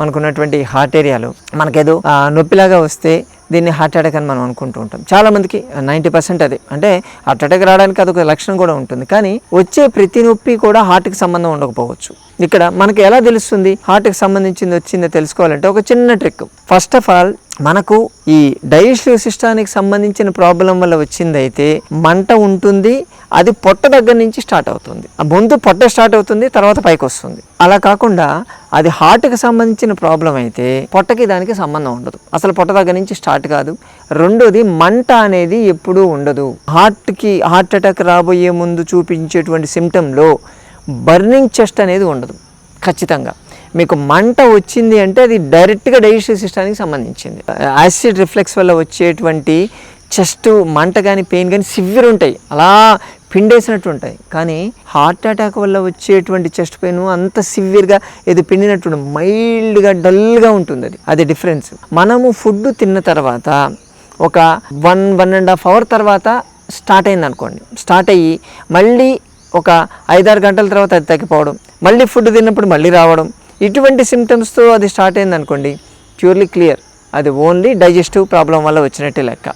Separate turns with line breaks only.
మనకున్నటువంటి హార్ట్ ఏరియాలో మనకేదో నొప్పిలాగా వస్తే దీన్ని హార్ట్ అటాక్ అని మనం అనుకుంటూ ఉంటాం. చాలామందికి 90% అదే, అంటే హార్ట్ అటాక్ రావడానికి అదొక లక్షణం కూడా ఉంటుంది. కానీ వచ్చే ప్రతి నొప్పి కూడా హార్ట్కి సంబంధం ఉండకపోవచ్చు. ఇక్కడ మనకి ఎలా తెలుస్తుంది హార్ట్కి సంబంధించింది వచ్చిందో తెలుసుకోవాలంటే ఒక చిన్న ట్రిక్. ఫస్ట్ ఆఫ్ ఆల్ మనకు ఈ డైజెస్టివ్ సిస్టానికి సంబంధించిన ప్రాబ్లం వల్ల వచ్చిందైతే మంట ఉంటుంది. అది పొట్ట దగ్గర నుంచి స్టార్ట్ అవుతుంది. ముందు పొట్ట స్టార్ట్ అవుతుంది, తర్వాత పైకి వస్తుంది. అలా కాకుండా అది హార్ట్కి సంబంధించిన ప్రాబ్లం అయితే పొట్టకి దానికి సంబంధం ఉండదు, అసలు పొట్ట దగ్గర నుంచి స్టార్ట్ కాదు. రెండోది మంట అనేది ఎప్పుడూ ఉండదు. హార్ట్ అటాక్ రాబోయే ముందు చూపించేటువంటి సిమ్టంలో బర్నింగ్ చెస్ట్ అనేది ఉండదు. ఖచ్చితంగా మీకు మంట వచ్చింది అంటే అది డైరెక్ట్గా డైజెస్టివ్ సిస్టానికి సంబంధించింది. యాసిడ్ రిఫ్లెక్స్ వల్ల వచ్చేటువంటి చెస్ట్ మంట కానీ పెయిన్ కానీ సివియర్ ఉంటాయి, అలా పిండేసినట్టు ఉంటాయి. కానీ హార్ట్ అటాక్ వల్ల వచ్చేటువంటి చెస్ట్ పెయిన్ అంత సివియర్గా ఏది పిండినట్టు మైల్డ్గా డల్గా ఉంటుంది. అది డిఫరెన్స్. మనము ఫుడ్ తిన్న తర్వాత ఒక 1.5 అవర్ తర్వాత స్టార్ట్ అయింది అనుకోండి, స్టార్ట్ అయ్యి మళ్ళీ ఒక 5-6 గంటల తర్వాత అది తగ్గిపోవడం, మళ్ళీ ఫుడ్ తిన్నప్పుడు మళ్ళీ రావడం, ఇటువంటి సిమ్టమ్స్తో అది స్టార్ట్ అయింది అనుకోండి, ప్యూర్లీ క్లియర్ అది ఓన్లీ డైజెస్టివ్ ప్రాబ్లం వల్ల వచ్చినట్టే లెక్క.